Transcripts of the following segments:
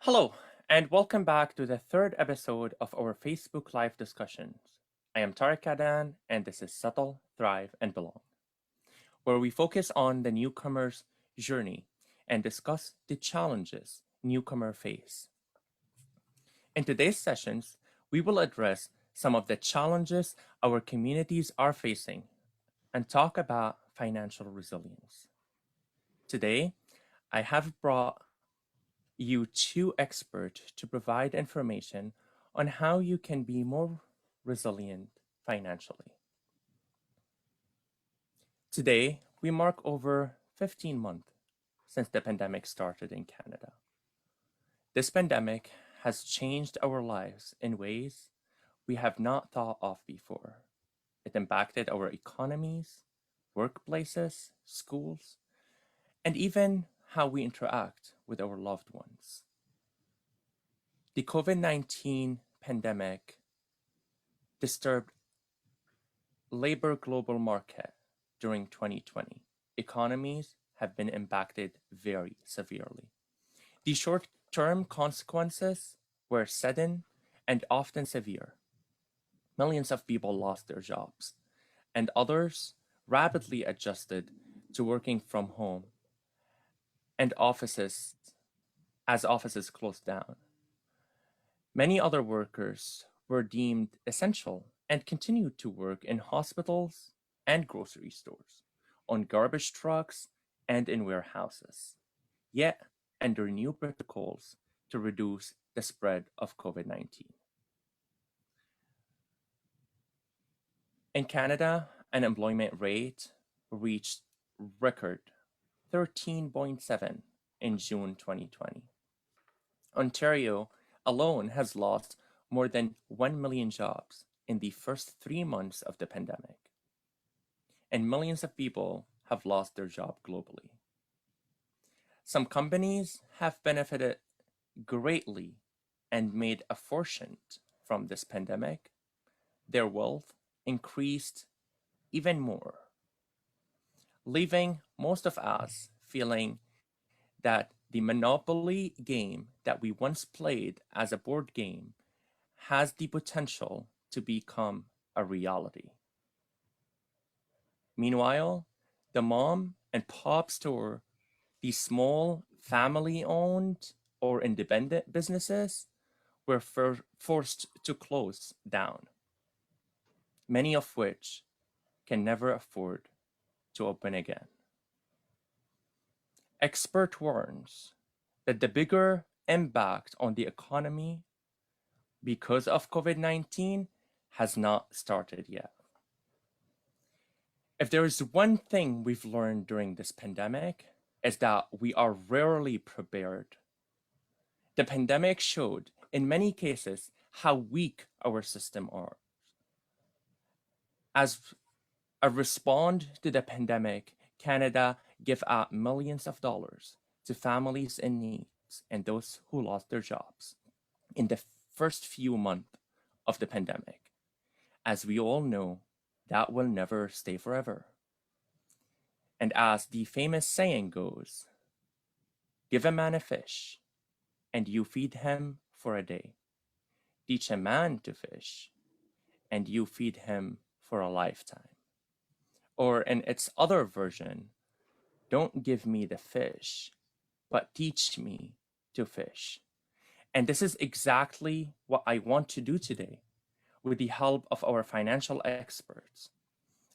Hello, and welcome back to the third episode of our Facebook Live discussions. I am Tarek, and this is Settle, Thrive, and Belong, where we focus on the newcomer's journey and discuss the challenges newcomers face. In today's sessions, we will address some of the challenges our communities are facing and talk about financial resilience. Today, I have brought you two experts to provide information on how you can be more resilient financially. Today, we mark over 15 months since the pandemic started in Canada. This pandemic has changed our lives in ways we have not thought of before. It impacted our economies, workplaces, schools, and even how we interact with our loved ones. The COVID-19 pandemic disturbed labor global market during 2020. Economies have been impacted very severely. The short-term consequences were sudden and often severe. Millions of people lost their jobs, and others rapidly adjusted to working from home and offices closed down. Many other workers were deemed essential and continued to work in hospitals and grocery stores, on garbage trucks, and in warehouses, yet under new protocols to reduce the spread of COVID-19. In Canada, unemployment rate reached record 13.7 in June 2020. Ontario alone has lost more than 1 million jobs in the first 3 months of the pandemic, and millions of people have lost their job globally. Some companies have benefited greatly and made a fortune from this pandemic. Their wealth increased even more, leaving most of us feeling that the Monopoly game that we once played as a board game has the potential to become a reality. Meanwhile, the mom and pop store, the small family-owned or independent businesses, were forced to close down, many of which can never afford to open again. Expert warns that the bigger impact on the economy because of COVID-19 has not started yet. If there is one thing we've learned during this pandemic, is that we are rarely prepared. The pandemic showed, in many cases, how weak our system are. As a response to the pandemic, Canada gave out millions of dollars to families in need and those who lost their jobs in the first few months of the pandemic. As we all know, that will never stay forever. And as the famous saying goes, give a man a fish, and you feed him for a day. Teach a man to fish, and you feed him for a lifetime. Or in its other version, don't give me the fish, but teach me to fish. And this is exactly what I want to do today with the help of our financial experts.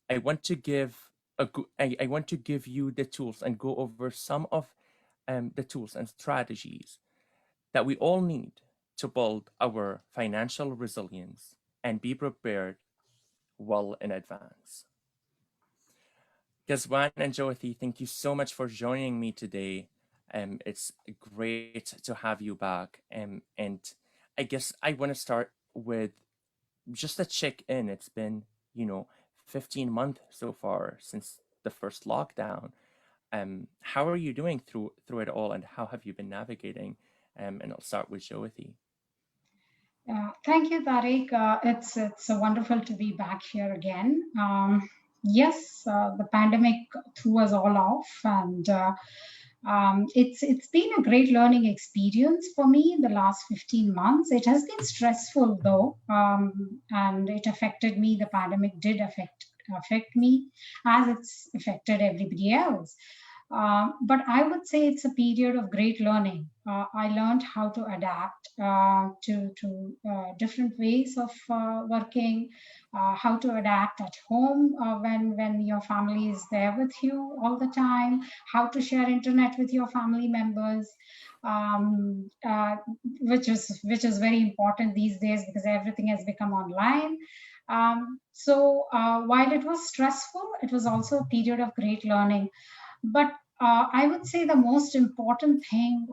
I want to give you the tools and go over some of the tools and strategies that we all need to build our financial resilience and be prepared well in advance. Ghazwan and Jyothi, thank you so much for joining me today. It's great to have you back. And I guess I want to start with just a check-in. It's been, 15 months so far since the first lockdown. How are you doing through it all, and how have you been navigating? And I'll start with Jyothi. Thank you, Tarek. It's wonderful to be back here again. Yes, the pandemic threw us all off, and It's been a great learning experience for me in the last 15 months. It has been stressful though, and it affected me. The pandemic did affect me as it's affected everybody else. But I would say it's a period of great learning. I learned how to adapt to different ways of working, how to adapt at home when your family is there with you all the time, how to share internet with your family members, um, uh, which is very important these days because everything has become online. So while it was stressful, it was also a period of great learning. But I would say the most important thing,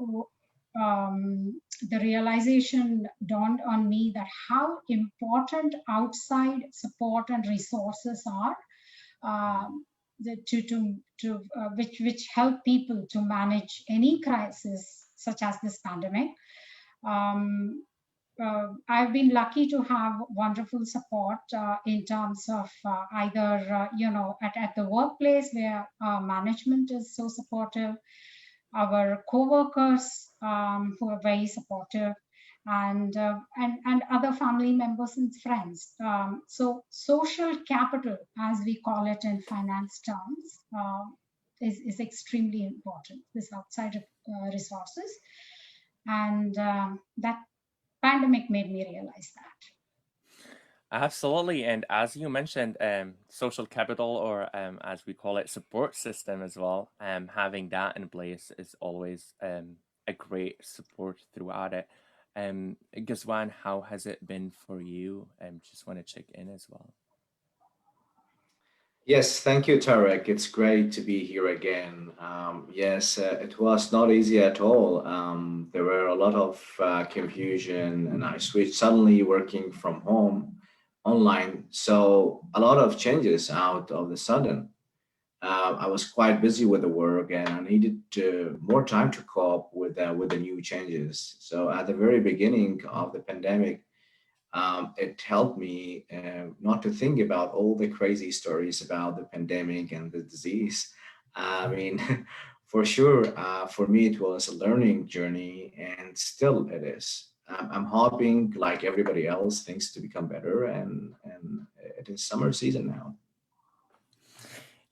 the realization dawned on me that how important outside support and resources are, which help people to manage any crisis such as this pandemic. Um, I've been lucky to have wonderful support in terms of either, at the workplace where management is so supportive, our co-workers who are very supportive, and other family members and friends. So social capital, as we call it in finance terms, is extremely important, this outside resources. And that pandemic made me realize that. Absolutely, and as you mentioned, social capital, or as we call it, support system as well. Having that in place is always a great support throughout it. Ghazwan, how has it been for you? Just want to check in as well. Yes, thank you, Tarek. It's great to be here again. Yes, it was not easy at all. There were a lot of confusion, and I switched suddenly working from home online. So a lot of changes out of the sudden. I was quite busy with the work, and I needed more time to cope with the new changes. So at the very beginning of the pandemic, it helped me not to think about all the crazy stories about the pandemic and the disease. I mean, for sure, for me, it was a learning journey, and still it is. I'm hoping, like everybody else, things to become better, and it is summer season now.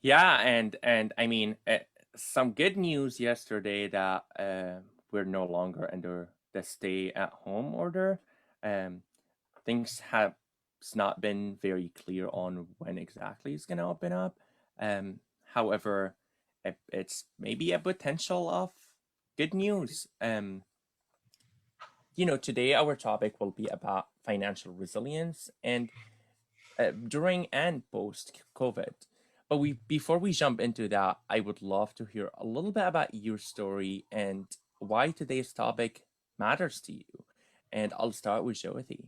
Yeah, and I mean, some good news yesterday that we're no longer under the stay-at-home order. Um, things have not been very clear on when exactly it's going to open up. Um, However, it's maybe a potential of good news. Today our topic will be about financial resilience and during and post COVID. But before we jump into that, I would love to hear a little bit about your story and why today's topic matters to you. And I'll start with Jyothi.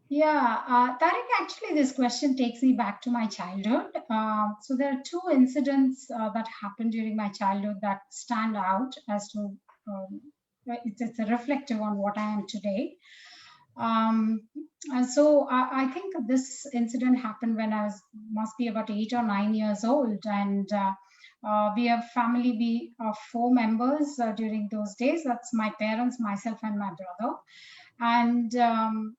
Yeah, Tarek, actually, this question takes me back to my childhood. So there are two incidents that happened during my childhood that stand out as to it's a reflective on what I am today. Um, and so I think this incident happened when I was must be about 8 or 9 years old, and we have family of four members during those days. That's my parents, myself, and my brother. And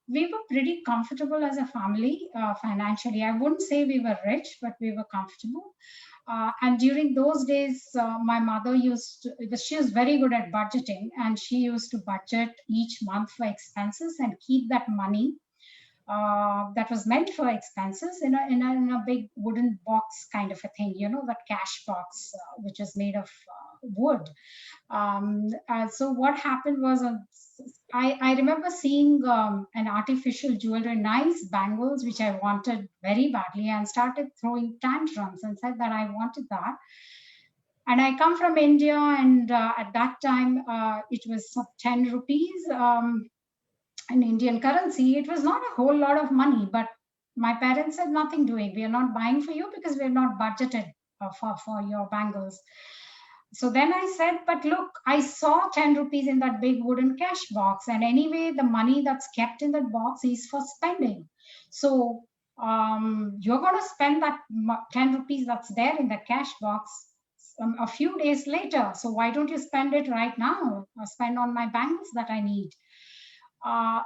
we were pretty comfortable as a family financially. I wouldn't say we were rich, but we were comfortable. And during those days, my mother she was very good at budgeting, and she used to budget each month for expenses and keep that money that was meant for expenses in a big wooden box kind of a thing, that cash box, which is made of wood. So what happened was, I remember seeing an artificial jewelry, nice bangles, which I wanted very badly, and started throwing tantrums and said that I wanted that. And I come from India, and at that time, it was 10 rupees in Indian currency. It was not a whole lot of money, but my parents said, nothing doing. We are not buying for you because we're not budgeted for your bangles. So then I said, but look, I saw 10 rupees in that big wooden cash box. And anyway, the money that's kept in that box is for spending. So you're going to spend that 10 rupees that's there in the cash box a few days later. So why don't you spend it right now? Or spend on my bangles that I need.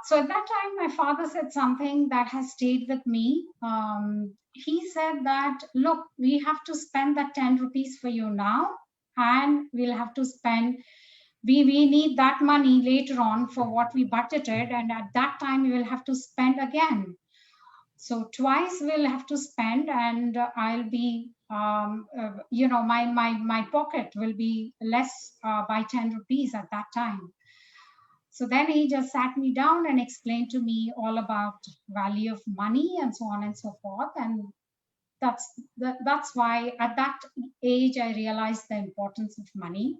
So at that time, my father said something that has stayed with me. He said that, look, we have to spend that 10 rupees for you now, and we'll have to spend, we need that money later on for what we budgeted, and at that time we will have to spend again. So twice we'll have to spend, and I'll be, my pocket will be less by 10 rupees at that time. So then he just sat me down and explained to me all about value of money and so on and so forth. And that's why at that age I realized the importance of money.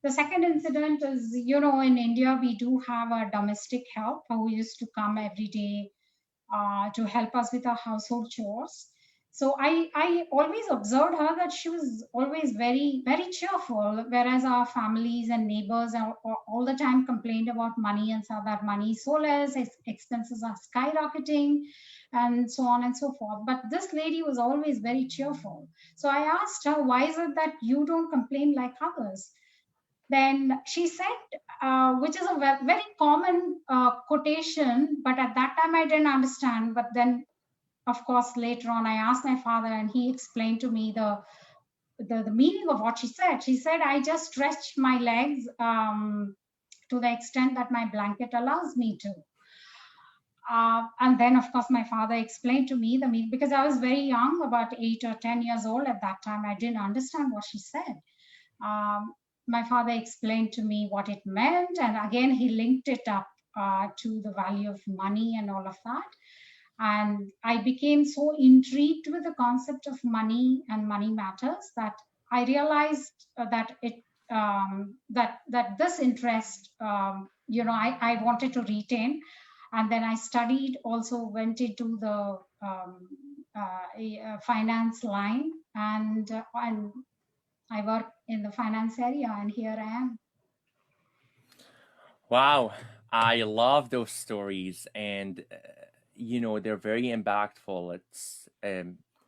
The second incident is, in India, we do have a domestic help who used to come every day to help us with our household chores. So I always observed her that she was always very, very cheerful, whereas our families and neighbors are all the time complained about money and said that money is so less, expenses are skyrocketing, and so on and so forth. But this lady was always very cheerful. So I asked her, why is it that you don't complain like others? Then she said, which is a very common quotation, but at that time I didn't understand. But then, of course, later on, I asked my father, and he explained to me the meaning of what she said. She said, I just stretched my legs to the extent that my blanket allows me to. And then, of course, my father explained to me the meaning, because I was very young, about 8 or 10 years old at that time. I didn't understand what she said. My father explained to me what it meant, and again he linked it up to the value of money and all of that. And I became so intrigued with the concept of money and money matters that I realized that it that this interest, I wanted to retain. And then I studied, also went into the finance line, and I work in the finance area, and here I am. Wow, I love those stories, and they're very impactful. It's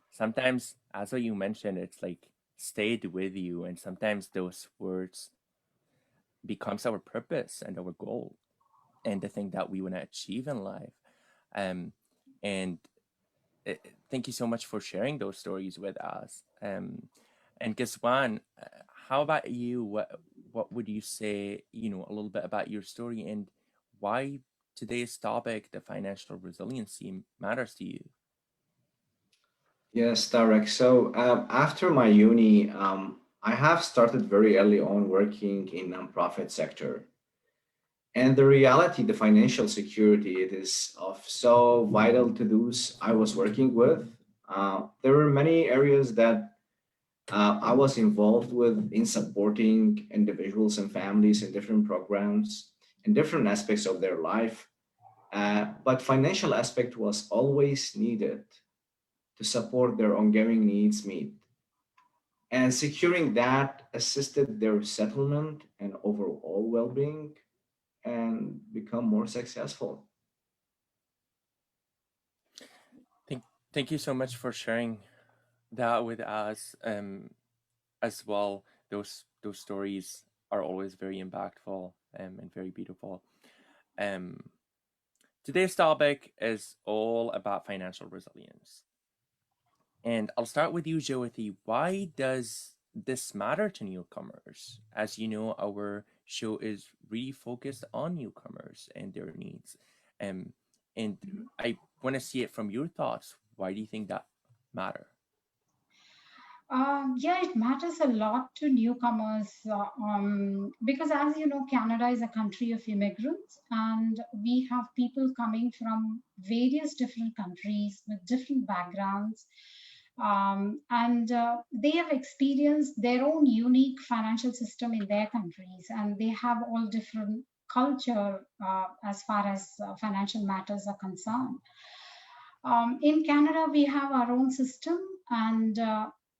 sometimes, as you mentioned, it's like stayed with you, and sometimes those words becomes our purpose and our goal, and the thing that we want to achieve in life. And thank you so much for sharing those stories with us. And Ghazwan, how about you? What would you say, a little bit about your story and why today's topic, the financial resiliency, matters to you? Yes, Tarek. So after my uni, I have started very early on working in nonprofit sector. And the reality, the financial security, it is of so vital to those I was working with. There were many areas that I was involved with in supporting individuals and families in different programs in different aspects of their life. But financial aspect was always needed to support their ongoing needs meet. And securing that assisted their settlement and overall well-being and become more successful. Thank you so much for sharing that with us, as well. Those stories are always very impactful, and very beautiful. Um, Today's topic is all about financial resilience. And I'll start with you, Jyothi. Why does this matter to newcomers? As you know, our show is really focused on newcomers and their needs. Um, and I want to see it from your thoughts. Why do you think that matter? Yeah, it matters a lot to newcomers because, as you know, Canada is a country of immigrants, and we have people coming from various different countries with different backgrounds. And they have experienced their own unique financial system in their countries, and they have all different culture as far as financial matters are concerned. In Canada, we have our own system, and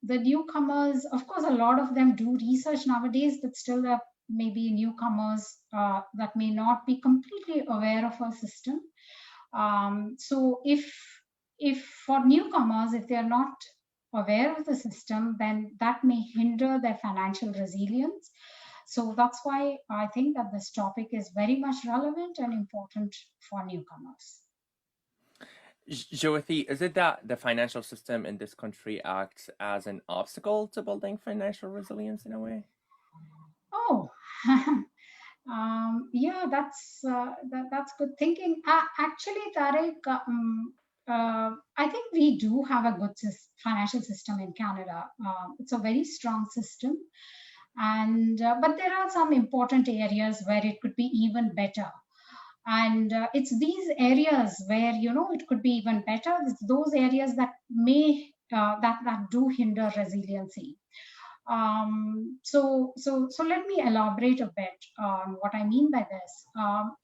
the newcomers, of course, a lot of them do research nowadays, but still there may be newcomers that may not be completely aware of our system. So if for newcomers, if they're not aware of the system, then that may hinder their financial resilience. So that's why I think that this topic is very much relevant and important for newcomers. Jyothi, is it that the financial system in this country acts as an obstacle to building financial resilience in a way? Oh, yeah, that's good thinking. Actually, Tarek, I think we do have a good financial system in Canada. It's a very strong system, and but there are some important areas where it could be even better. And it's these areas where it could be even better. It's those areas that may that do hinder resiliency. So let me elaborate a bit on what I mean by this.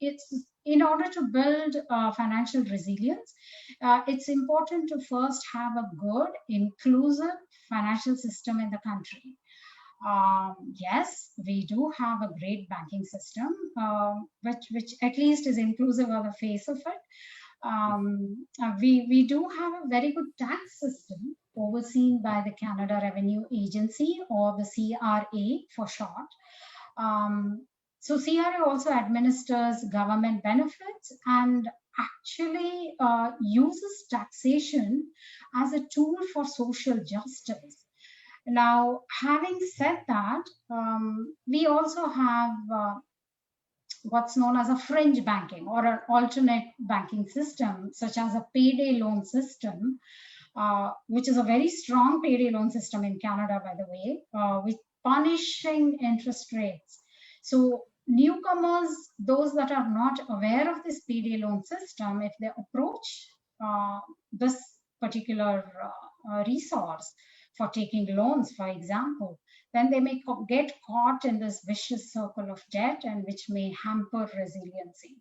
It's in order to build financial resilience, it's important to first have a good, inclusive financial system in the country. Yes, we do have a great banking system, which at least is inclusive on the face of it. We do have a very good tax system overseen by the Canada Revenue Agency, or the CRA for short. So CRA also administers government benefits and actually uses taxation as a tool for social justice. Now, having said that, we also have what's known as a fringe banking or an alternate banking system, such as a payday loan system, which is a very strong payday loan system in Canada, by the way, with punishing interest rates. So newcomers, those that are not aware of this payday loan system, if they approach this particular resource for taking loans, for example, then they may get caught in this vicious circle of debt, and which may hamper resiliency.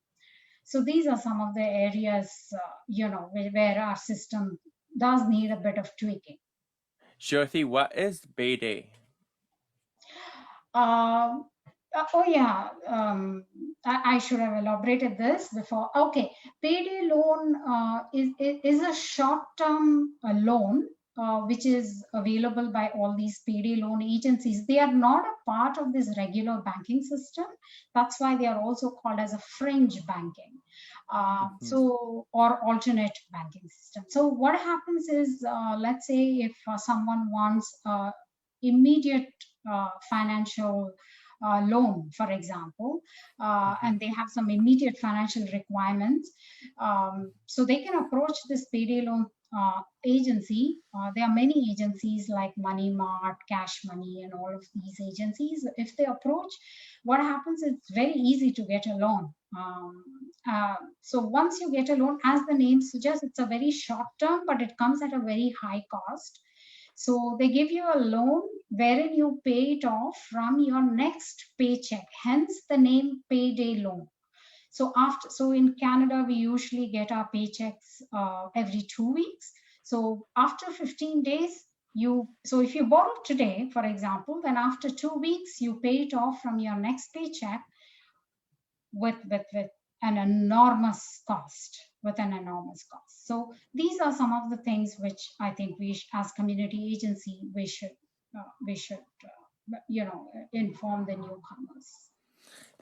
So these are some of the areas, where our system does need a bit of tweaking. Jyothi, what is payday? Oh yeah, I should have elaborated this before. Okay, payday loan is a short-term loan which is available by all these payday loan agencies. They are not a part of this regular banking system. That's why they are also called as a fringe banking. So, or alternate banking system. So what happens is, let's say if someone wants immediate financial loan, for example, and they have some immediate financial requirements, so they can approach this payday loan agency. There are many agencies like Money Mart, Cash Money, and all of these agencies. If they approach, what happens, it's very easy to get a loan. So once you get a loan, as the name suggests, it's a very short term, but it comes at a very high cost. So they give you a loan wherein you pay it off from your next paycheck, hence the name payday loan. So in Canada, we usually get our paychecks every 2 weeks. So after 15 days, so if you borrow today, for example, then after 2 weeks, you pay it off from your next paycheck with an enormous cost. So these are some of the things which I think we, as community agency, we should inform the newcomers.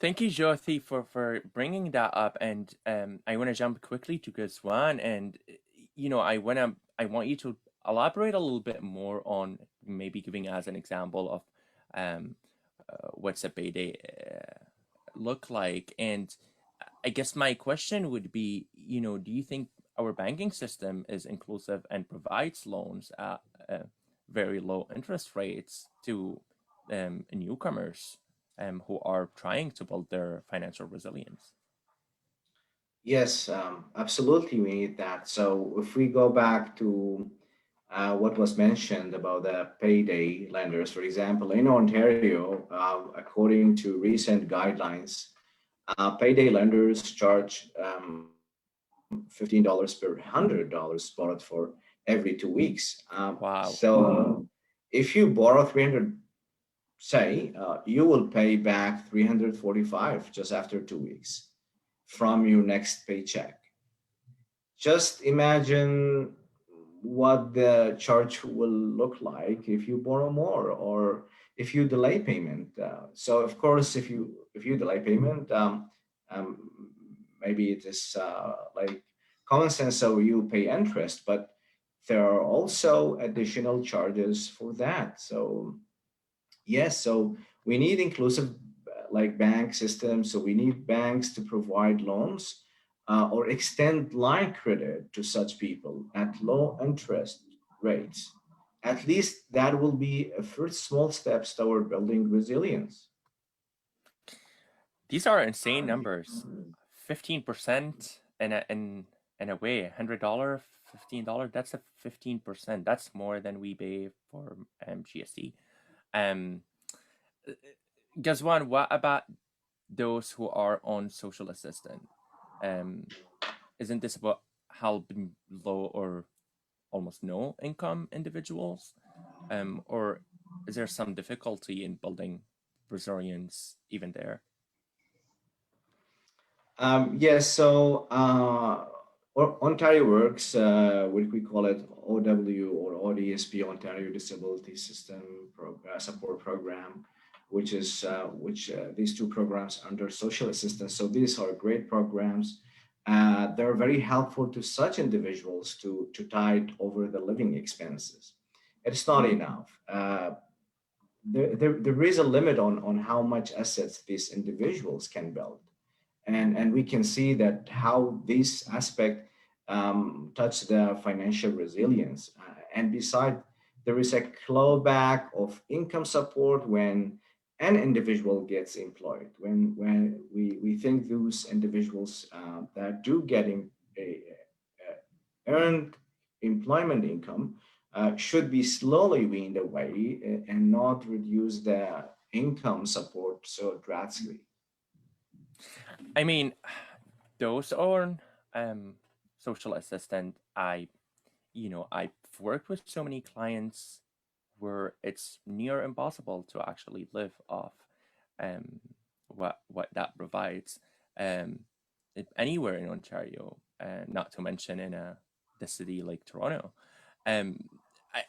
Thank you, Jyothi, for bringing that up. And I want to jump quickly to Ghazwan, and I want you to elaborate a little bit more on maybe giving us an example of what's a payday look like. And I guess my question would be, do you think our banking system is inclusive and provides loans at very low interest rates to newcomers who are trying to build their financial resilience? Yes, absolutely, we need that. So if we go back to what was mentioned about the payday lenders, for example, in Ontario, according to recent guidelines, payday lenders charge $15 per $100 borrowed for every 2 weeks. Wow. So if you borrow 300, say, you will pay back 345 just after 2 weeks from your next paycheck. Just imagine what the charge will look like if you borrow more or if you delay payment. So of course, if you delay payment, um, maybe it is like common sense, so you pay interest, but there are also additional charges for that. So yes, so we need inclusive like bank systems. So we need banks to provide loans or extend line credit to such people at low interest rates. At least that will be a first small steps toward building resilience. These are insane numbers. 15% in a way, $100, $15. That's a 15%. That's more than we pay for GST. Um, Ghazwan, what about those who are on social assistance? Isn't this about helping low or almost no income individuals? Or is there some difficulty in building resilience even there? Yes, so Ontario Works, what we call it OW or ODSP, Ontario Disability System Support Program, which is these two programs under social assistance. So these are great programs. They're very helpful to such individuals to tide over the living expenses. It's not enough. There is a limit on how much assets these individuals can build, and we can see that how this aspect touch the financial resilience. And beside, there is a clawback of income support when an individual gets employed. When we think those individuals that do getting earned employment income should be slowly weaned away and not reduce the income support so drastically. I mean, those on social assistant, I've worked with so many clients where it's near impossible to actually live off um, what that provides um, anywhere in Ontario, not to mention in the city like Toronto. Um,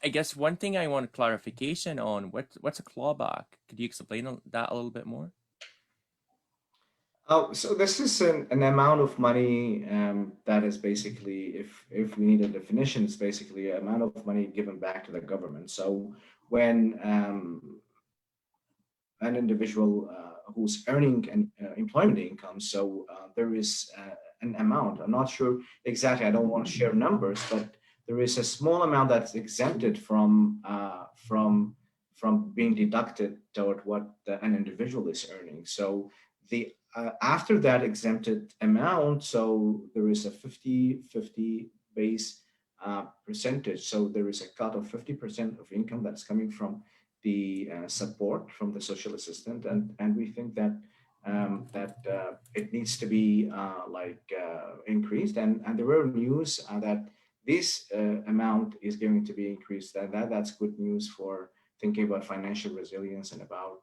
I guess one thing I want clarification on, what's a clawback? Could you explain that a little bit more? Oh, so this is an amount of money that is basically, if we need a definition, it's basically an amount of money given back to the government. So when an individual who's earning an employment income, so there is an amount. I'm not sure exactly. I don't want to share numbers, but there is a small amount that's exempted from being deducted toward what an individual is earning. So the after that exempted amount, so there is a 50-50 base percentage. So there is a cut of 50% of income that's coming from the support from the social assistant, and we think that it needs to be increased. And there were news that this amount is going to be increased. That's good news for thinking about financial resilience and about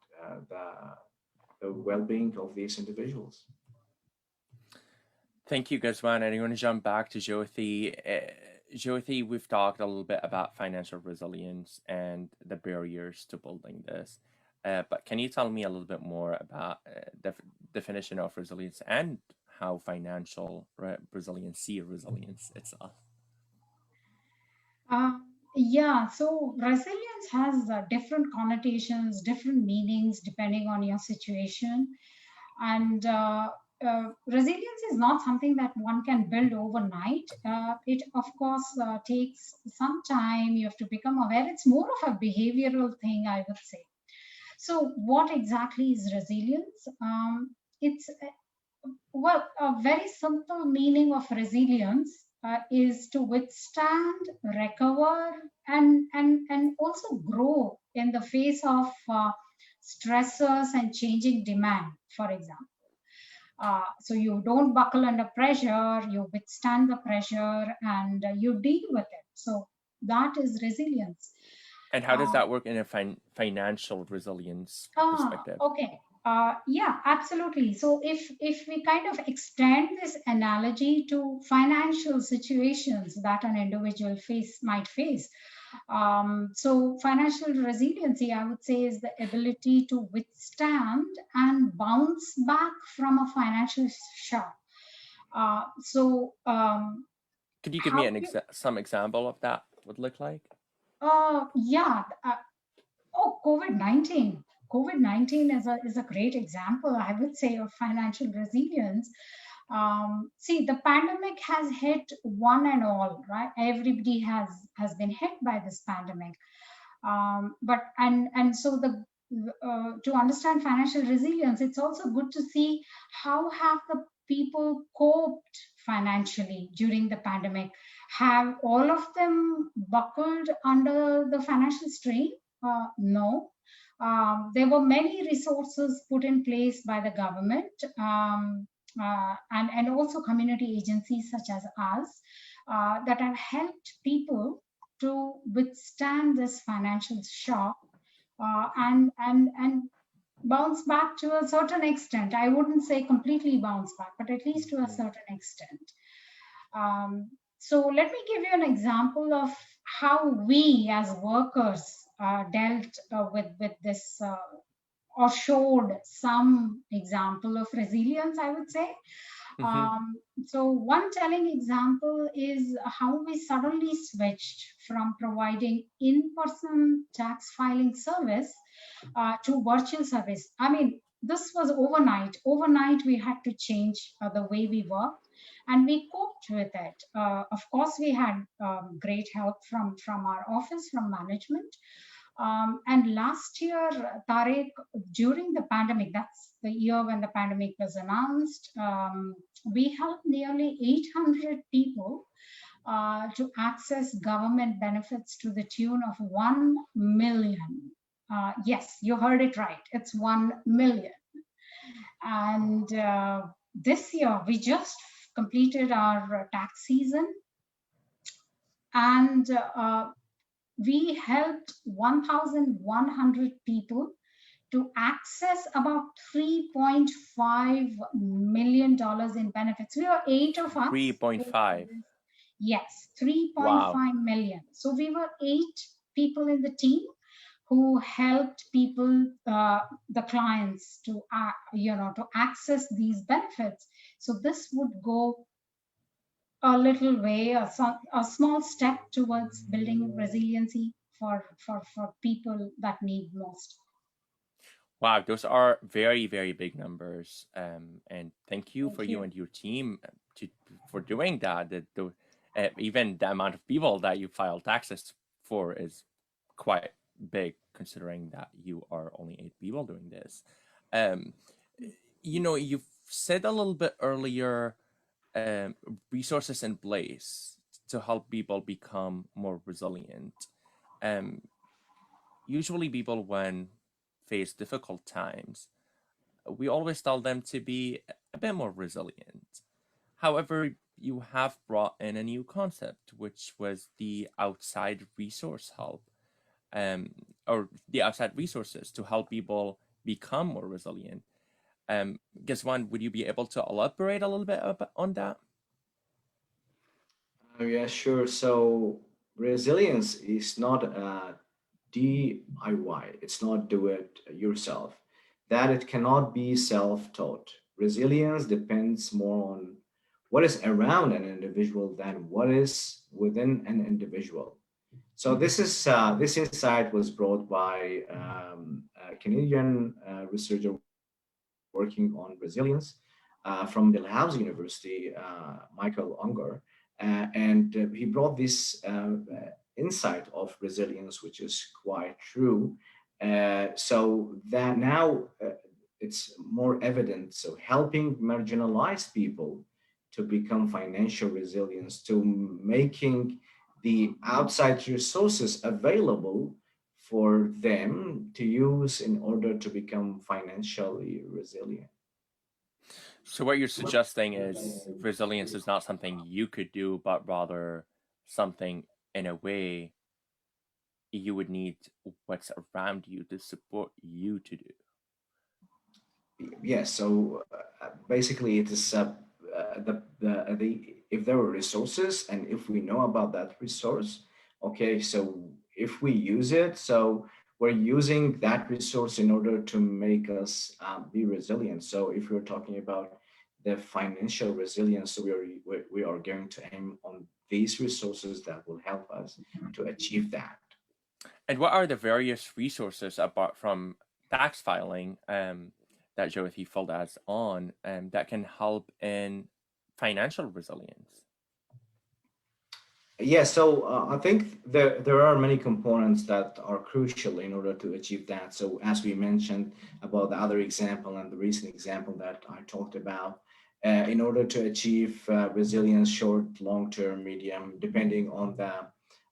the well-being of these individuals. Thank you, Ghazwan. And I want to jump back to Jyothi. Jyothi, we've talked a little bit about financial resilience and the barriers to building this. But can you tell me a little bit more about the definition of resilience and how financial resilience itself? Yeah, so resilience has different connotations, different meanings depending on your situation. And resilience is not something that one can build overnight. It, of course, takes some time. You have to become aware. It's more of a behavioral thing, I would say. So, what exactly is resilience? It's well, a very simple meaning of resilience is to withstand, recover, and also grow in the face of stressors and changing demand, for example. So you don't buckle under pressure, you withstand the pressure, and you deal with it. So that is resilience. And how does that work in a financial resilience perspective? Okay. Yeah, absolutely. So if we kind of extend this analogy to financial situations that an individual might face, so financial resiliency, I would say, is the ability to withstand and bounce back from a financial shock. So Could you give how me some example of that would look like? yeah. Oh, COVID-19. COVID-19 is a great example, I would say, of financial resilience. See, the pandemic has hit one and all, right? Everybody has been hit by this pandemic. But and so the to understand financial resilience, it's also good to see how have the people coped financially during the pandemic. Have all of them buckled under the financial strain? No. There were many resources put in place by the government, and also community agencies such as us, that have helped people to withstand this financial shock, and bounce back to a certain extent. I wouldn't say completely bounce back, but at least to a certain extent. So let me give you an example of how we as workers dealt with this, or showed some example of resilience, I would say. So one telling example is how we suddenly switched from providing in-person tax filing service to virtual service. I mean, this was overnight. Overnight, we had to change the way we worked, and we coped with it. Of course, we had great help from our office, from management. And last year, Tarek, during the pandemic, that's the year when the pandemic was announced, we helped nearly 800 people to access government benefits to the tune of 1 million. Yes, you heard it right. It's 1 million. And this year, we just completed our tax season, and we helped 1,100 people to access about $3.5 million in benefits. We were 8 of us. 3.5. Yes, 3.5 million. So we were 8 people in the team who helped people, the clients, to to access these benefits. So this would go a little way, a small step towards building resiliency for people that need most. Wow, those are very, very big numbers. And thank you for you and your team for doing that. Even the amount of people that you file taxes for is quite big, considering that you are only 8 people doing this. You've said a little bit earlier, resources in place to help people become more resilient. Usually people, when face difficult times, we always tell them to be a bit more resilient. However, you have brought in a new concept, which was the outside resource help, or the outside resources to help people become more resilient. Ghazwan, would you be able to elaborate a little bit on that? Yeah, sure. So resilience is not a DIY. It's not do it yourself. That it cannot be self-taught. Resilience depends more on what is around an individual than what is within an individual. So this insight was brought by a Canadian researcher working on resilience from Dalhousie University, Michael Unger, and he brought this insight of resilience, which is quite true. So that now it's more evident. So helping marginalized people to become financial resilience, to making the outside resources available for them to use in order to become financially resilient. So what you're suggesting is resilience is not something you could do, but rather something, in a way, you would need what's around you to support you to do. Yes, so basically it is the if there are resources and if we know about that resource, okay, so if we use it, so we're using that resource in order to make us be resilient. So if we're talking about the financial resilience, so we are going to aim on these resources that will help us to achieve that. And what are the various resources apart from tax filing that Jyothi filled us on that can help in financial resilience? Yeah, so I think there are many components that are crucial in order to achieve that. So as we mentioned about the other example and the recent example that I talked about, in order to achieve resilience, short, long term, medium, depending on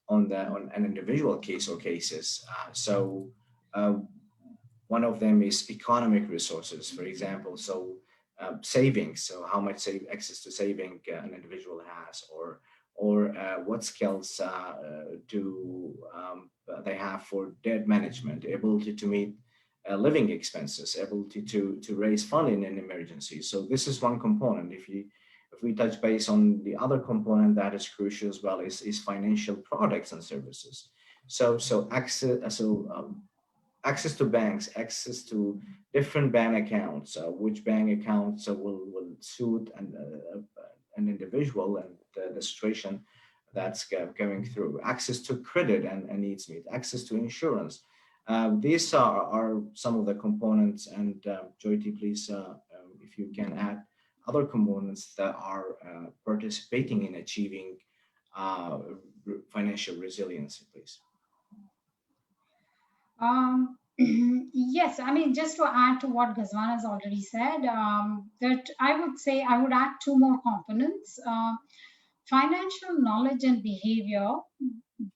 on an individual case or cases. Uh, One of them is economic resources, for example. So savings, so how much access to saving an individual has, or what skills do they have for debt management, ability to meet living expenses, ability to raise fund in an emergency. So this is one component. If we touch base on the other component that is crucial as well is financial products and services. So access to banks, access to different bank accounts, which bank accounts will suit an individual and the situation that's going through, access to credit and needs meet, access to insurance. These are some of the components, and Jyoti, please, if you can add other components that are participating in achieving uh, financial resiliency, please. Yes, I mean, just to add to what Ghazwan has already said, that I would say I would add two more components. Financial knowledge and behavior.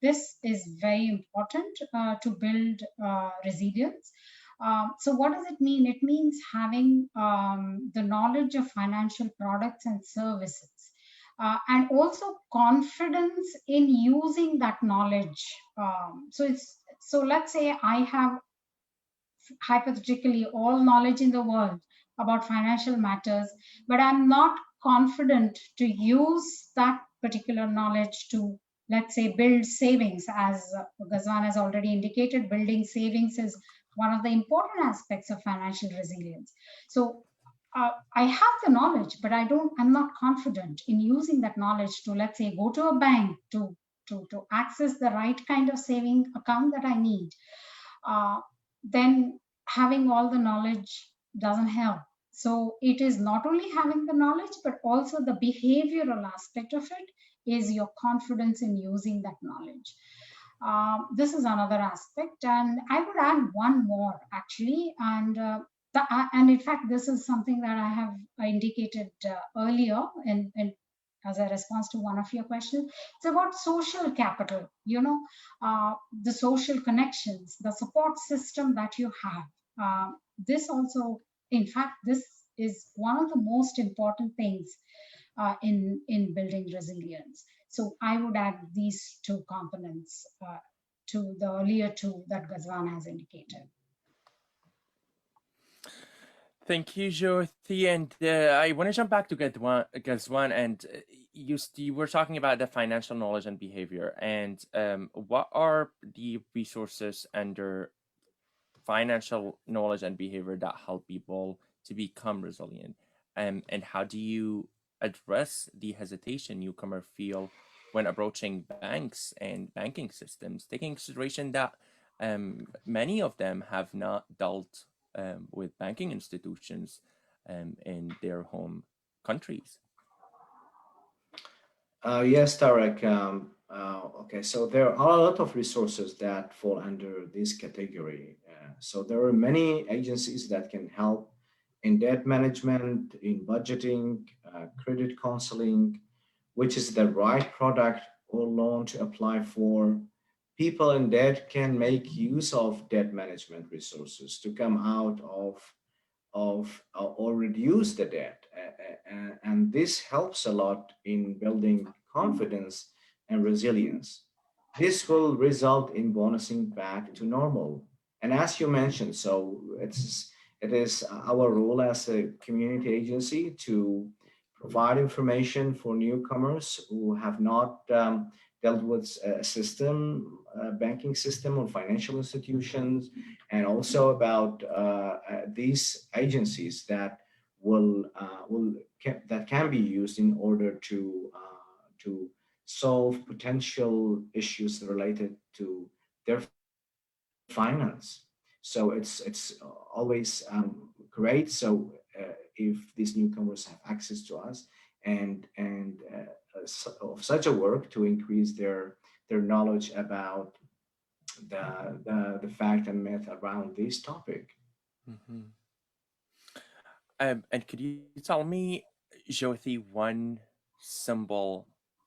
This is very important to build resilience. So what does it mean? It means having the knowledge of financial products and services. And also confidence in using that knowledge. So let's say I have hypothetically all knowledge in the world about financial matters, but I'm not confident to use that particular knowledge to, let's say, build savings. As Ghazwan has already indicated, building savings is one of the important aspects of financial resilience. So I have the knowledge, but I'm not confident in using that knowledge to, let's say, go to a bank to access the right kind of saving account that I need. Then having all the knowledge doesn't help. So it is not only having the knowledge, but also the behavioral aspect of it is your confidence in using that knowledge. This is another aspect, and I would add one more actually, and in fact, this is something that I have indicated earlier in as a response to one of your questions. It's about social capital. The social connections, the support system that you have. This also, in fact, this is one of the most important things in building resilience. So I would add these two components to the earlier two that Ghazwan has indicated. Thank you, Jyothi. And I want to jump back to Ghazwan, and you were talking about the financial knowledge and behavior. And what are the resources under financial knowledge and behavior that help people to become resilient? And how do you address the hesitation newcomers feel when approaching banks and banking systems, taking consideration that many of them have not dealt with banking institutions in their home countries? Yes, Tarek. Okay, so there are a lot of resources that fall under this category. So there are many agencies that can help in debt management, in budgeting, credit counseling, which is the right product or loan to apply for. People in debt can make use of debt management resources to come out of or reduce the debt. And this helps a lot in building confidence and resilience. This will result in bonusing back to normal. And as you mentioned, so it is our role as a community agency to provide information for newcomers who have not dealt with a system, a banking system or financial institutions, and also about these agencies that that can be used in order to solve potential issues related to their finance. So it's always great. So if these newcomers have access to us and of such a work to increase their knowledge about the fact and myth around this topic. Mm-hmm. And could you tell me, Jyothi, one simple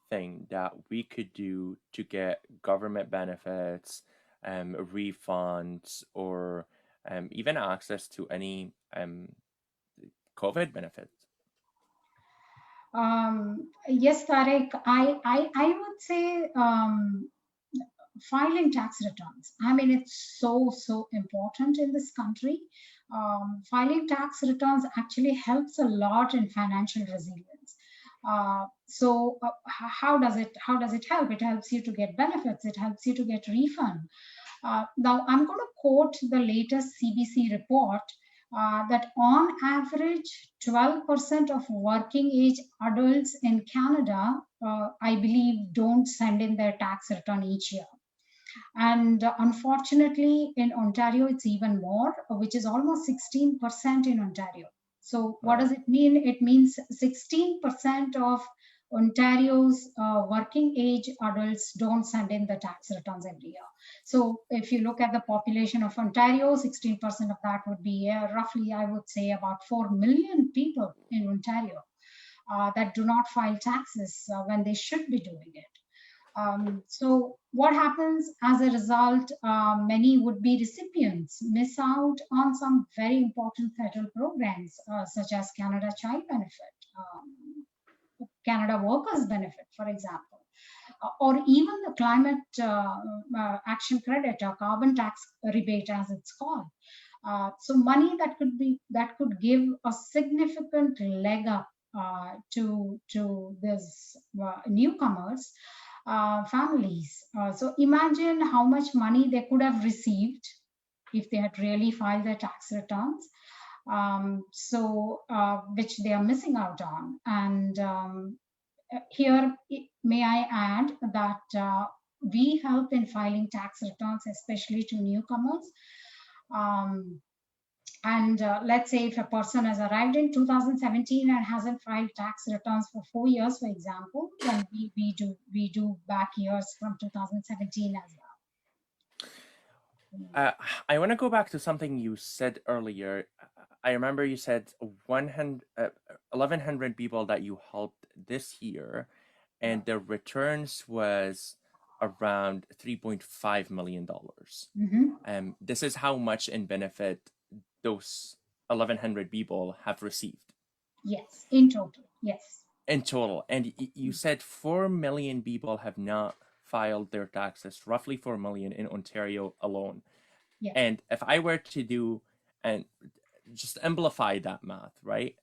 thing that we could do to get government benefits, refunds, or even access to any COVID benefits? Yes, Tarek, I would say filing tax returns. I mean, it's so important in this country. Filing tax returns actually helps a lot in financial resilience. How does it help? It helps you to get benefits. It helps you to get refund. Now I'm going to quote the latest CBC report that on average, 12% of working age adults in Canada, I believe, don't send in their tax return each year. And unfortunately, in Ontario, it's even more, which is almost 16% in Ontario. So what does it mean? It means 16% of Ontario's working age adults don't send in the tax returns every year. So if you look at the population of Ontario, 16% of that would be roughly, I would say, about 4 million people in Ontario that do not file taxes when they should be doing it. So what happens as a result, many would-be recipients miss out on some very important federal programs, such as Canada Child Benefit, Canada Workers Benefit, for example, or even the Climate Action Credit or Carbon Tax Rebate, as it's called. So money that could give a significant leg up to these newcomers. Families. So imagine how much money they could have received if they had really filed their tax returns, which they are missing out on. And here, may I add that we help in filing tax returns, especially to newcomers. And let's say if a person has arrived in 2017 and hasn't filed tax returns for 4 years, for example, then we do back years from 2017 as well. I want to go back to something you said earlier. I remember you said 1,100 people that you helped this year, and the returns was around $3.5 million. Mm-hmm. This is how much in benefit those 1,100 people have received. Yes, in total. Yes. In total. And you said 4 million people have not filed their taxes, roughly 4 million in Ontario alone. Yes. And if I were to do and just amplify that math, right?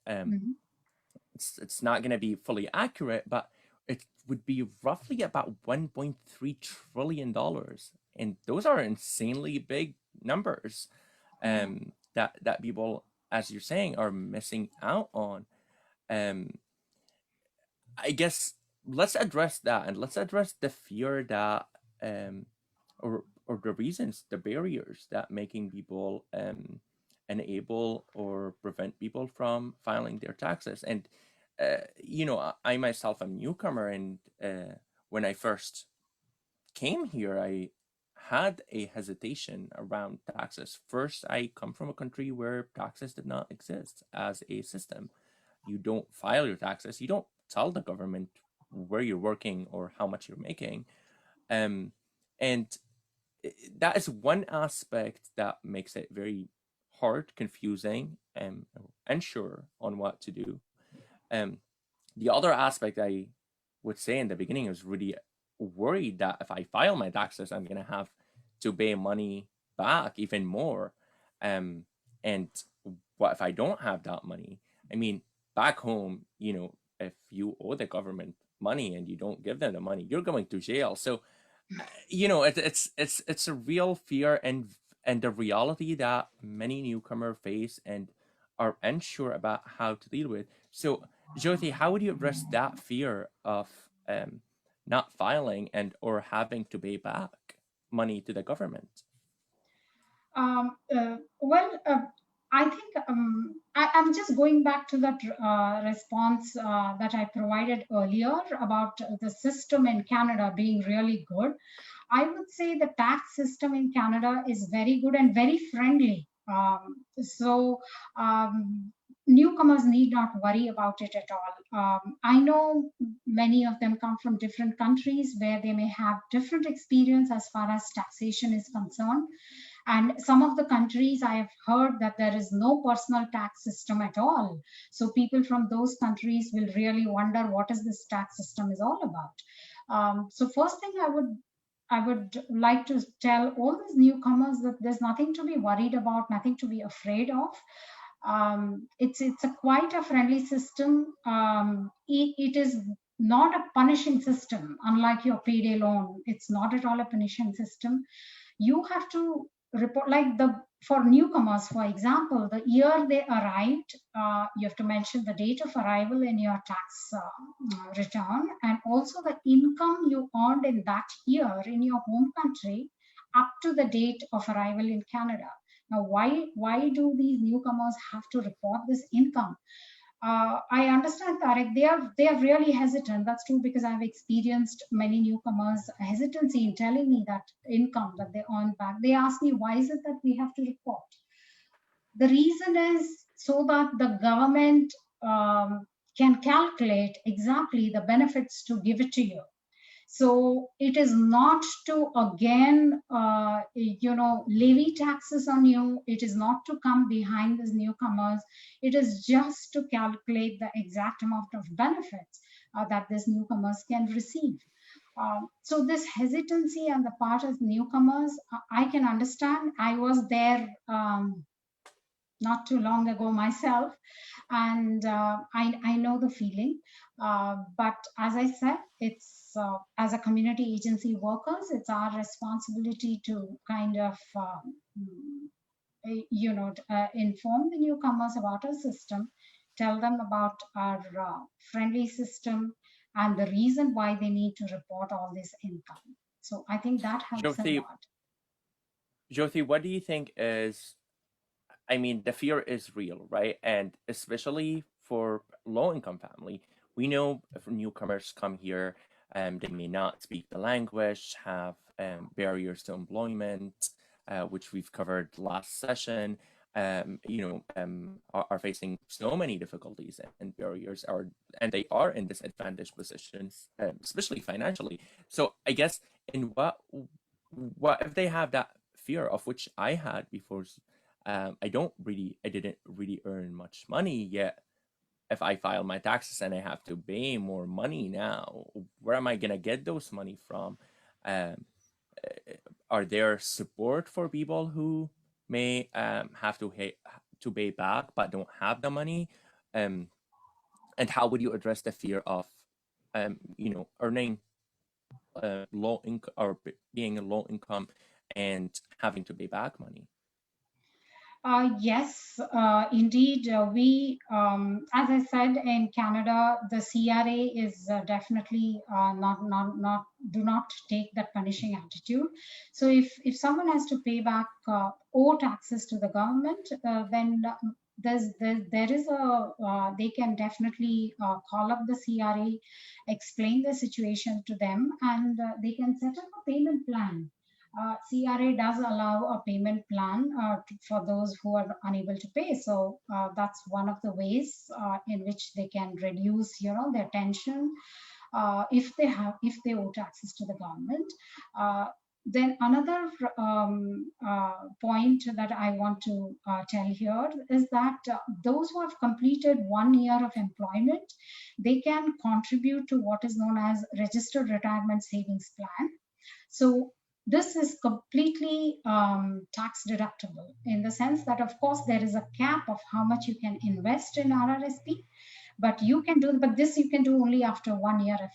It's not going to be fully accurate, but it would be roughly about $1.3 trillion. And those are insanely big numbers that people, as you're saying, are missing out on. I guess let's address that, and let's address the fear that or the reasons, the barriers that making people enable or prevent people from filing their taxes. And I myself am a newcomer, and when I first came here, I had a hesitation around taxes. First, I come from a country where taxes did not exist as a system. You don't file your taxes. You don't tell the government where you're working or how much you're making. And that is one aspect that makes it very hard, confusing, and unsure on what to do. The other aspect I would say in the beginning is really worried that if I file my taxes, I'm going to have to pay money back even more. And what if I don't have that money? I mean, back home, if you owe the government money and you don't give them the money, you're going to jail. So, it's a real fear and the reality that many newcomers face and are unsure about how to deal with. So, Jyothi, how would you address that fear of not filing and or having to pay back money to the government? Well, I think I'm just going back to that response that I provided earlier about the system in Canada being really good. I would say the tax system in Canada is very good and very friendly. So newcomers need not worry about it at all. I know many of them come from different countries where they may have different experience as far as taxation is concerned. And some of the countries I have heard that there is no personal tax system at all. So people from those countries will really wonder what is this tax system is all about. So first thing I would like to tell all these newcomers that there's nothing to be worried about, nothing to be afraid of. It's a quite a friendly system. It is not a punishing system, unlike your payday loan. It's not at all a punishing system. You have to report, like for newcomers, for example, the year they arrived, you have to mention the date of arrival in your tax return, and also the income you earned in that year in your home country up to the date of arrival in Canada. Now, why do these newcomers have to report this income? I understand, Tarek, they are really hesitant. That's true, because I've experienced many newcomers hesitancy in telling me that income that they earn back. They ask me, why is it that we have to report? The reason is so that the government can calculate exactly the benefits to give it to you. So it is not to again, levy taxes on you. It is not to come behind these newcomers. It is just to calculate the exact amount of benefits that these newcomers can receive. So this hesitancy on the part of newcomers, I can understand. I was there not too long ago myself, and I know the feeling. But as I said, it's as a community agency workers, it's our responsibility to kind of inform the newcomers about our system, tell them about our friendly system and the reason why they need to report all this income. So I think that helps a lot. Jyothi, what do you think is, I mean, the fear is real, right? And especially for low-income family, we know if newcomers come here, they may not speak the language, have barriers to employment, which we've covered last session, are facing so many difficulties and barriers, and they are in disadvantaged positions, especially financially. So I guess in what if they have that fear, of which I had before? I didn't really earn much money yet. If I file my taxes and I have to pay more money now, where am I gonna get those money from? Are there support for people who may have to pay back but don't have the money? And how would you address the fear of earning low income or being a low income and having to pay back money? Yes, indeed. We, as I said, in Canada, the CRA is definitely do not take that punishing attitude. So if someone has to pay back owe taxes to the government, then there is they can definitely call up the CRA, explain the situation to them, and they can set up a payment plan. CRA does allow a payment plan for those who are unable to pay. So that's one of the ways in which they can reduce, their tension if they owe taxes to the government. Then another point that I want to tell here is that those who have completed 1 year of employment, they can contribute to what is known as registered retirement savings plan. So This is completely tax deductible in the sense that, of course, there is a cap of how much you can invest in RRSP, but you can do, but this you can do only after 1 year of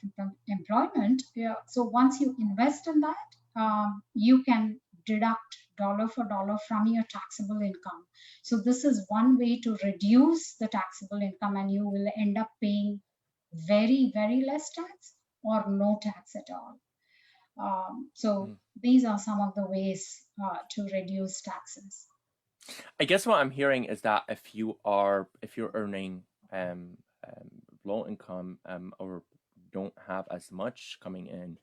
employment. Yeah. So once you invest in that, you can deduct dollar for dollar from your taxable income. So this is one way to reduce the taxable income, and you will end up paying very, very less tax or no tax at all. So these are some of the ways to reduce taxes. I guess what I'm hearing is that if you're earning low income or don't have as much coming in,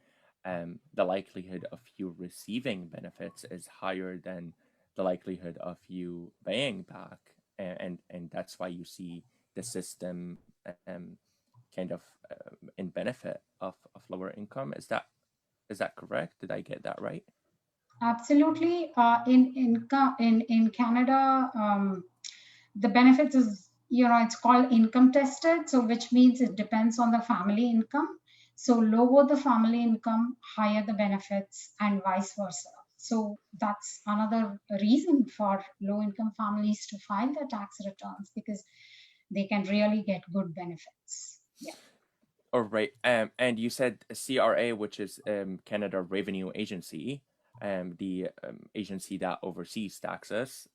the likelihood of you receiving benefits is higher than the likelihood of you paying back, and that's why you see the system kind of in benefit of lower income. Is that correct? Did I get that right? Absolutely. In Canada, the benefits is, it's called income tested. So which means it depends on the family income. So lower the family income, higher the benefits, and vice versa. So that's another reason for low income families to file their tax returns, because they can really get good benefits. Yeah. All right. And you said CRA, which is Canada Revenue Agency, the agency that oversees taxes,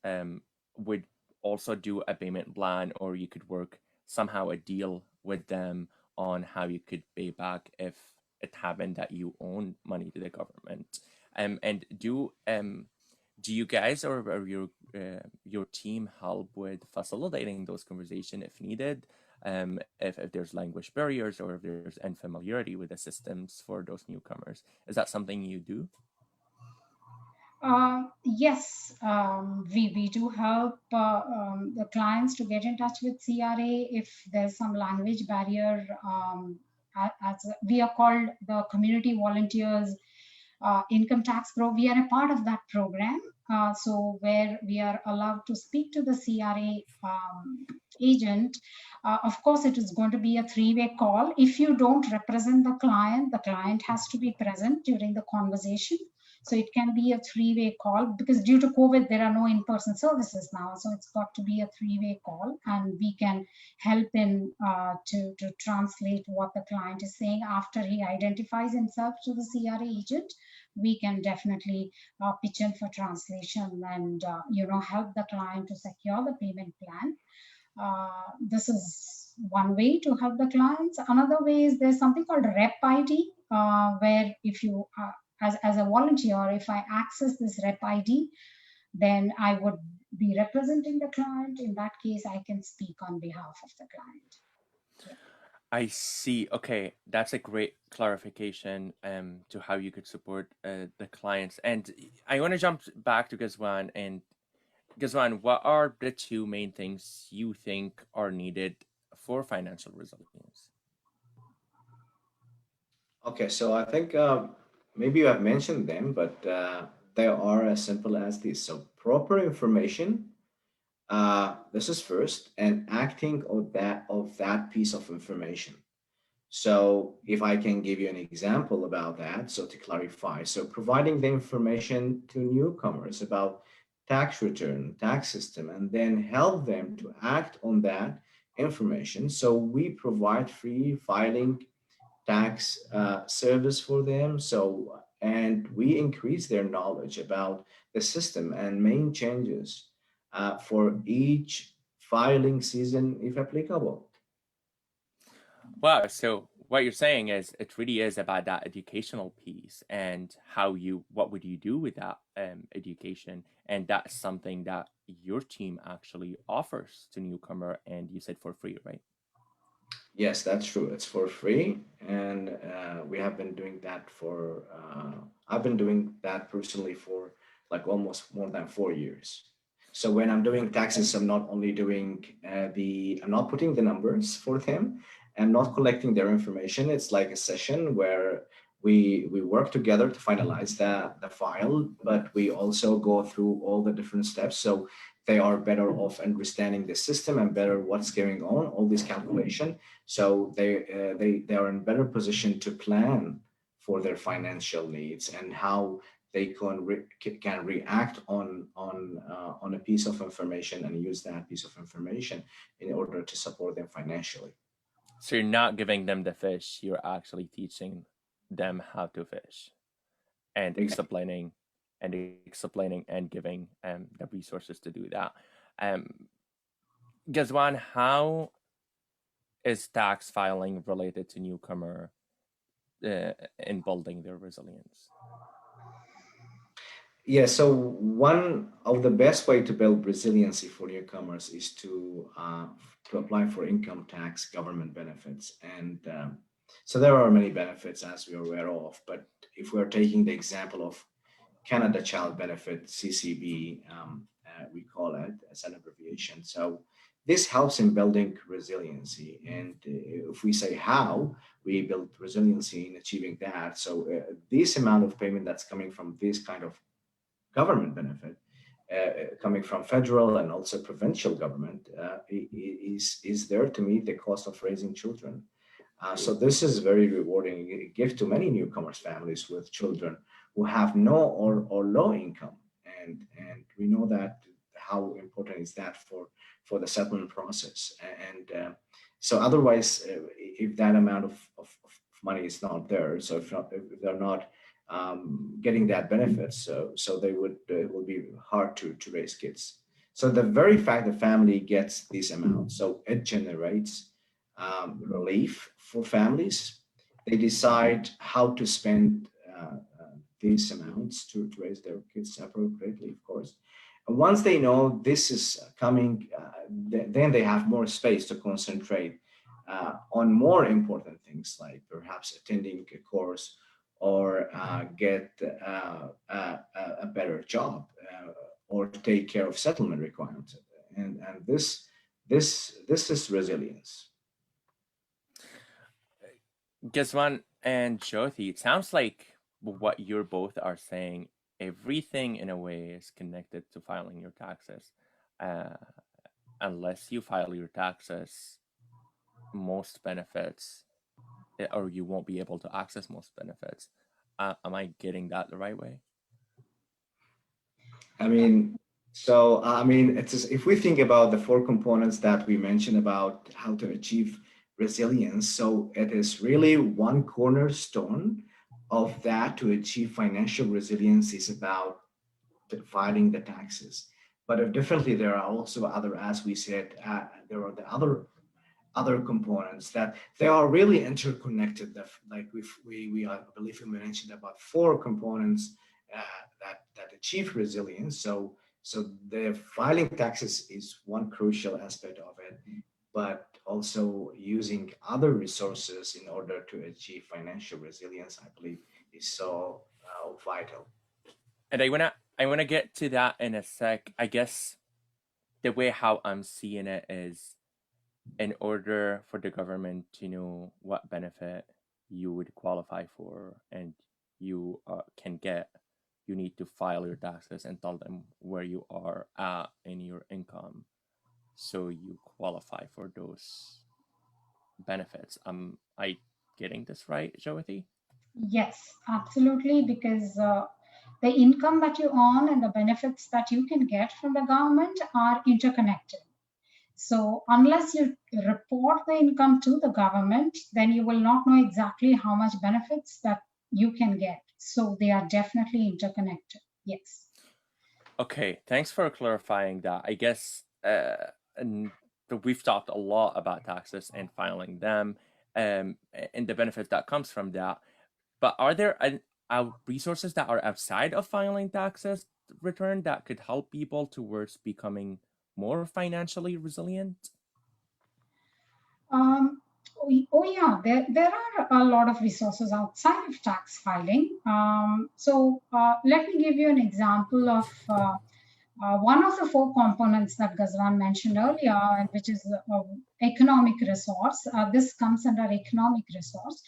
would also do a payment plan, or you could work somehow a deal with them on how you could pay back if it happened that you own money to the government. And do you guys or your team help with facilitating those conversations if needed? If there's language barriers or if there's unfamiliarity with the systems for those newcomers. Is that something you do? Yes, we do help the clients to get in touch with CRA if there's some language barrier. As we are called the Community Volunteers Income Tax Pro. We are a part of that program. So where we are allowed to speak to the CRA agent. Of course, it is going to be a three-way call. If you don't represent the client has to be present during the conversation. So it can be a three-way call, because due to COVID, there are no in-person services now. So it's got to be a three-way call, and we can help him to translate what the client is saying. After he identifies himself to the CRA agent, we can definitely pitch in for translation and help the client to secure the payment plan. This is one way to help the clients. Another way is there's something called Rep ID, where if you as a volunteer, if I access this Rep ID, then I would be representing the client. In that case, I can speak on behalf of the client. Yeah. I see. Okay, that's a great clarification to how you could support the clients. And I want to jump back to Ghazwan. And Ghazwan, what are the two main things you think are needed for financial resilience? Okay, so I think maybe you have mentioned them, but they are as simple as this. So proper information, this is first, and acting of that piece of information. So if I can give you an example about that, so to clarify, so providing the information to newcomers about tax return, tax system, and then help them to act on that information. So we provide free filing tax service for them. So, and we increase their knowledge about the system and main changes for each filing season, if applicable. Wow. So what you're saying is it really is about that educational piece and what would you do with that education, and that's something that your team actually offers to newcomer, and you said for free, right? Yes, that's true. It's for free, and we have been doing that I've been doing that personally for like almost more than 4 years. So when I'm doing taxes, I'm not only doing I'm not putting the numbers for them. I'm not collecting their information. It's like a session where we work together to finalize the file, but we also go through all the different steps. So they are better off understanding the system and better what's going on, all this calculation. So they are in better position to plan for their financial needs and how they can react on a piece of information and use that piece of information in order to support them financially. So you're not giving them the fish, you're actually teaching them how to fish and explaining and giving the resources to do that. Ghazwan, how is tax filing related to newcomer in building their resilience? Yeah, so one of the best way to build resiliency for newcomers is to apply for income tax government benefits. And so there are many benefits, as we are aware of, but if we're taking the example of Canada Child Benefit, CCB, we call it as an abbreviation. So this helps in building resiliency. And if we say how we build resiliency in achieving that, so this amount of payment that's coming from this kind of government benefit, coming from federal and also provincial government, is there to meet the cost of raising children. So this is very rewarding gift to many newcomers families with children who have no or low income, and we know that how important is that for the settlement process. And so otherwise, if that amount of money is not there, so if they're not getting that benefit, so they would it will be hard to raise kids. So the very fact the family gets this amount, so it generates relief for families. They decide how to spend these amounts to raise their kids appropriately, of course. And once they know this is coming, then they have more space to concentrate on more important things, like perhaps attending a course or get a better job or take care of settlement requirements. And this is resilience. Ghazwan and Jyothi, it sounds like what you're both are saying, everything in a way is connected to filing your taxes. Unless you file your taxes, most benefits, or you won't be able to access most benefits. Am I getting that the right way? I mean, it's just, if we think about the four components that we mentioned about how to achieve resilience, so it is really one cornerstone of that to achieve financial resilience is about filing the taxes. But if differently, there are also other, as we said, there are the other components that they are really interconnected. Like we I believe we mentioned about four components that achieve resilience. So the filing taxes is one crucial aspect of it, but also using other resources in order to achieve financial resilience, I believe, is so vital. And I wanna get to that in a sec. I guess the way how I'm seeing it is, in order for the government to know what benefit you would qualify for and you can get, you need to file your taxes and tell them where you are at in your income, so you qualify for those benefits. Am I getting this right, Jyothi? Yes, absolutely, because the income that you earn and the benefits that you can get from the government are interconnected. So unless you report the income to the government, then you will not know exactly how much benefits that you can get. So they are definitely interconnected. Yes. Okay, thanks for clarifying that. I guess and we've talked a lot about taxes and filing them, and the benefits that comes from that. But are there resources that are outside of filing taxes return that could help people towards becoming more financially resilient? Oh yeah, there are a lot of resources outside of tax filing. Let me give you an example of one of the four components that Ghazwan mentioned earlier, which is economic resource. This comes under economic resource.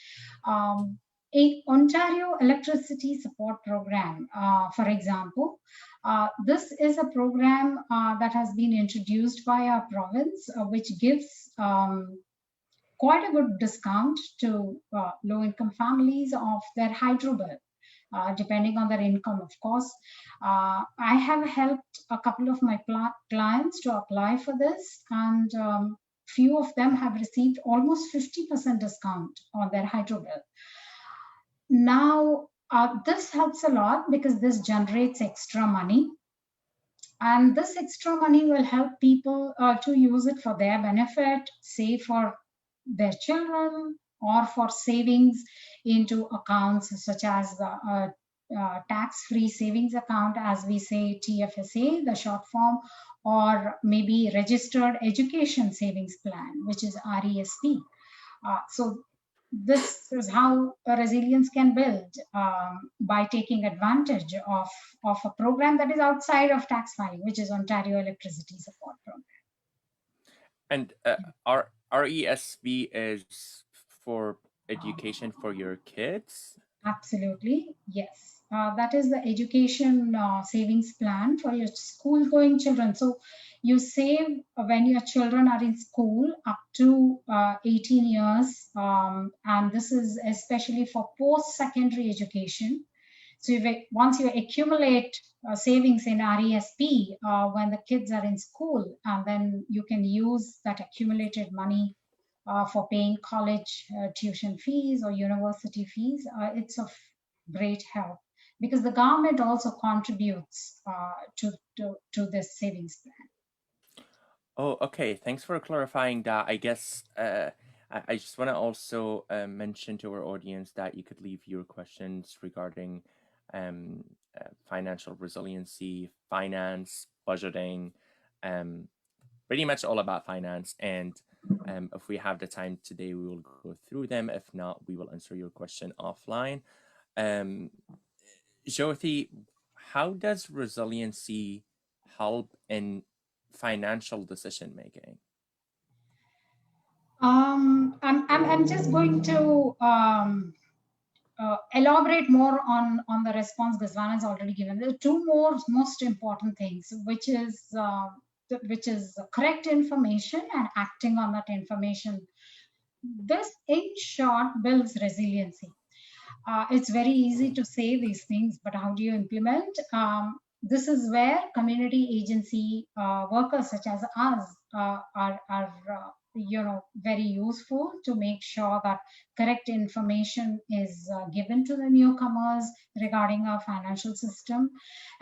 Ontario Electricity Support Program, for example. This is a program that has been introduced by our province, which gives quite a good discount to low-income families of their hydro bill. depending on their income, of course. I have helped a couple of my clients to apply for this, and few of them have received almost 50% discount on their hydro bill. Now, this helps a lot because this generates extra money. And this extra money will help people to use it for their benefit, say for their children, or for savings into accounts such as the tax-free savings account, as we say TFSA, the short form, or maybe registered education savings plan, which is RESP. So this is how resilience can build, by taking advantage of a program that is outside of tax filing, which is Ontario Electricity Support Program. And our RESB is for education for your kids? Absolutely, yes. That is the education savings plan for your school-going children. So you save when your children are in school up to 18 years, and this is especially for post-secondary education. So once you accumulate savings in RESP when the kids are in school, and then you can use that accumulated money for paying college tuition fees or university fees, it's of great help because the government also contributes to this savings plan. Oh, okay. Thanks for clarifying that. I guess I just want to also mention to our audience that you could leave your questions regarding financial resiliency, finance, budgeting, pretty much all about finance. And if we have the time today, we will go through them. If not, we will answer your question offline. Jyothi, how does resiliency help in financial decision making? I'm just going to elaborate more on the response Ghazwan has already given. There are two more most important things, which is correct information and acting on that information. This, in short, builds resiliency. It's very easy to say these things, but how do you implement? This is where community agency workers such as us are very useful to make sure that correct information is given to the newcomers regarding our financial system.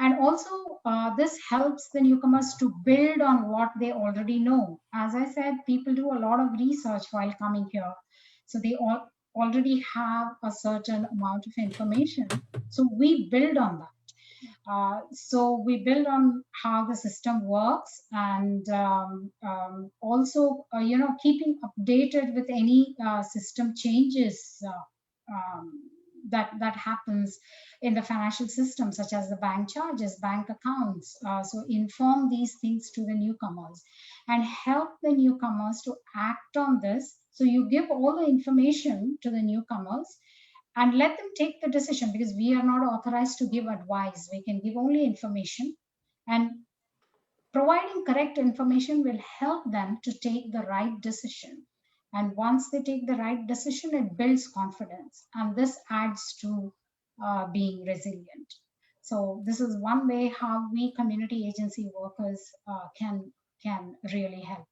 And also this helps the newcomers to build on what they already know. As I said, people do a lot of research while coming here. So they already have a certain amount of information. So we build on that. So we build on how the system works, and also, keeping updated with any system changes that happens in the financial system, such as the bank charges, bank accounts. So inform these things to the newcomers and help the newcomers to act on this. So you give all the information to the newcomers and let them take the decision, because we are not authorized to give advice. We can give only information, and providing correct information will help them to take the right decision. And once they take the right decision, it builds confidence, and this adds to being resilient. So this is one way how we community agency workers can really help.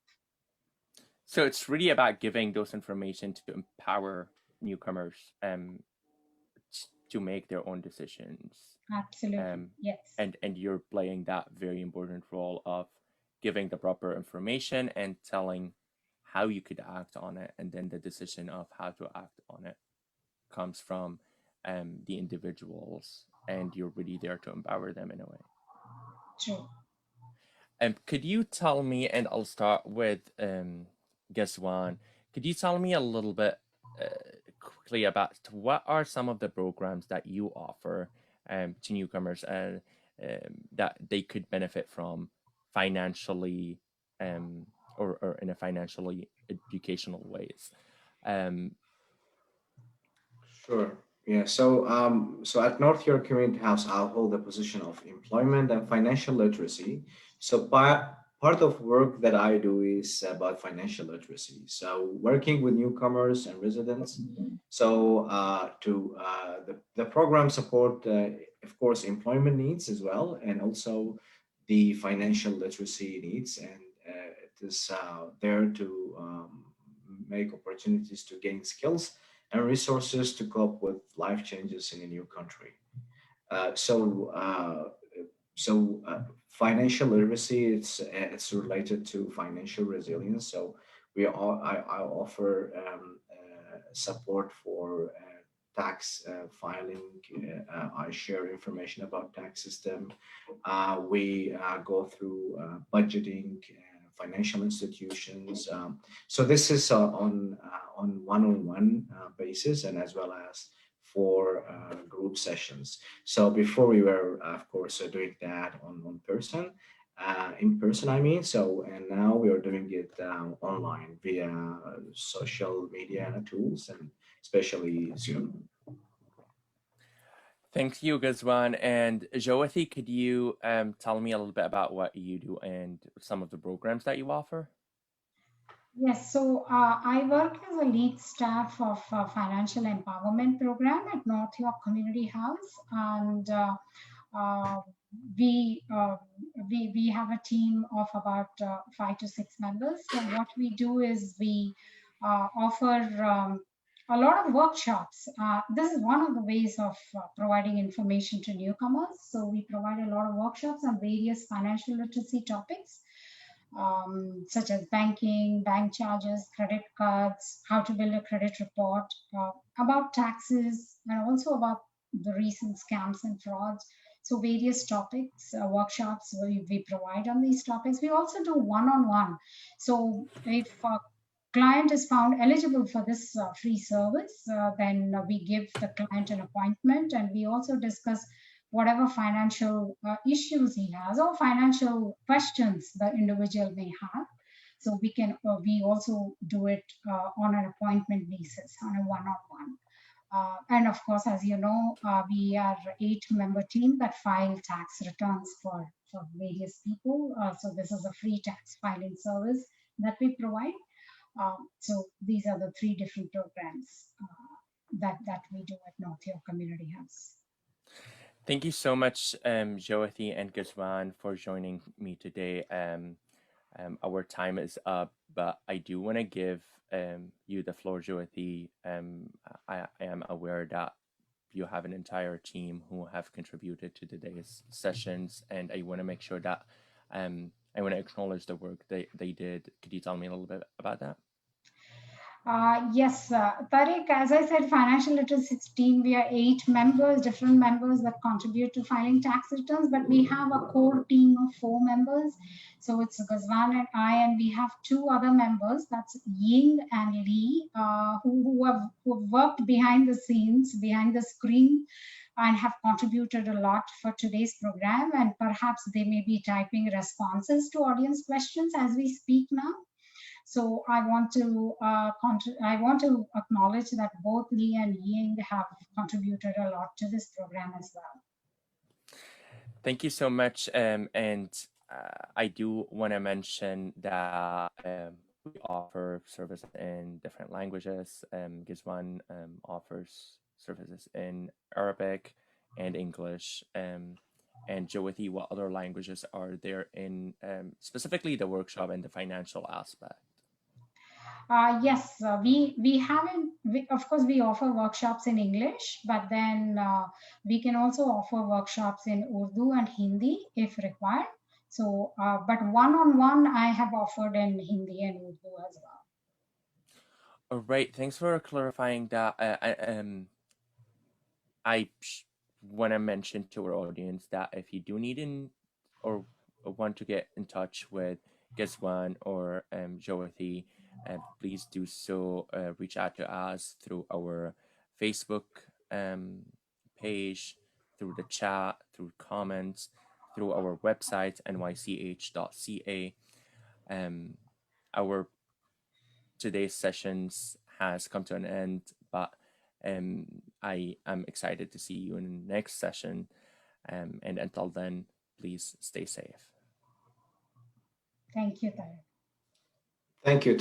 So it's really about giving those information to empower newcomers to make their own decisions. Absolutely, yes. And you're playing that very important role of giving the proper information and telling how you could act on it, and then the decision of how to act on it comes from the individuals, and you're really there to empower them in a way. True. Could you tell me, and I'll start with Ghazwan, could you tell me a little bit quickly about what are some of the programs that you offer to newcomers that they could benefit from financially or in a financially educational ways? Sure. Yeah. So at North York Community House, I'll hold the position of employment and financial literacy. So part of work that I do is about financial literacy. So working with newcomers and residents. So the program support, of course, employment needs as well, and also the financial literacy needs. And it is there to make opportunities to gain skills and resources to cope with life changes in a new country. Uh, so uh, so financial literacy, it's related to financial resilience. So I offer support for tax filing. I share information about tax system. We go through budgeting, financial institutions. So this is on one-on-one basis, and as well as for group sessions. So before we were, of course, doing that on person, in person, I mean. So, and now we are doing it online via social media tools and especially Zoom. Thank you, Ghazwan. And Jyothi, could you tell me a little bit about what you do and some of the programs that you offer? Yes, so I work as a lead staff of a financial empowerment program at North York Community House, and uh, we, uh, we have a team of about 5 to 6 members. So what we do is we offer a lot of workshops. This is one of the ways of providing information to newcomers. So we provide a lot of workshops on various financial literacy topics, such as banking, bank charges, credit cards, how to build a credit report, about taxes, and also about the recent scams and frauds. So various topics, workshops we provide on these topics. We also do one-on-one. So if a client is found eligible for this free service, then we give the client an appointment, and we also discuss whatever financial issues he has or financial questions the individual may have. So we also do it on an appointment basis, on a one-on-one. And of course, as you know, we are 8-member team that file tax returns for various people. So this is a free tax filing service that we provide. So these are the 3 different programs that we do at North York Community House. Thank you so much, Jyothi and Ghazwan, for joining me today. Our time is up, but I do want to give you the floor, Jyothi. I am aware that you have an entire team who have contributed to today's sessions, and I want to make sure that I want to acknowledge the work they did. Could you tell me a little bit about that? Yes, Tarek, as I said, financial literacy team, we are 8 members, different members that contribute to filing tax returns, but we have a core team of 4 members. So it's Ghazwan and I, and we have 2 other members, that's Ying and Lee, who have worked behind the scenes, behind the screen, and have contributed a lot for today's program. And perhaps they may be typing responses to audience questions as we speak now. So I want to acknowledge that both Lee and Ying have contributed a lot to this program as well. Thank you so much. And I do want to mention that we offer services in different languages. Ghazwan offers services in Arabic and English. And Jyothi, what other languages are there in specifically the workshop and the financial aspect? Yes, we haven't. Of course, we offer workshops in English, but then we can also offer workshops in Urdu and Hindi if required. So, but one-on-one, I have offered in Hindi and Urdu as well. All right, thanks for clarifying that. I want to mention to our audience that if you do need or want to get in touch with Ghazwan or Jyothi, please do so. Reach out to us through our Facebook page, through the chat, through comments, through our website, nych.ca. Our today's sessions has come to an end, but I am excited to see you in the next session. And until then, please stay safe. Thank you, Tarek. Thank you.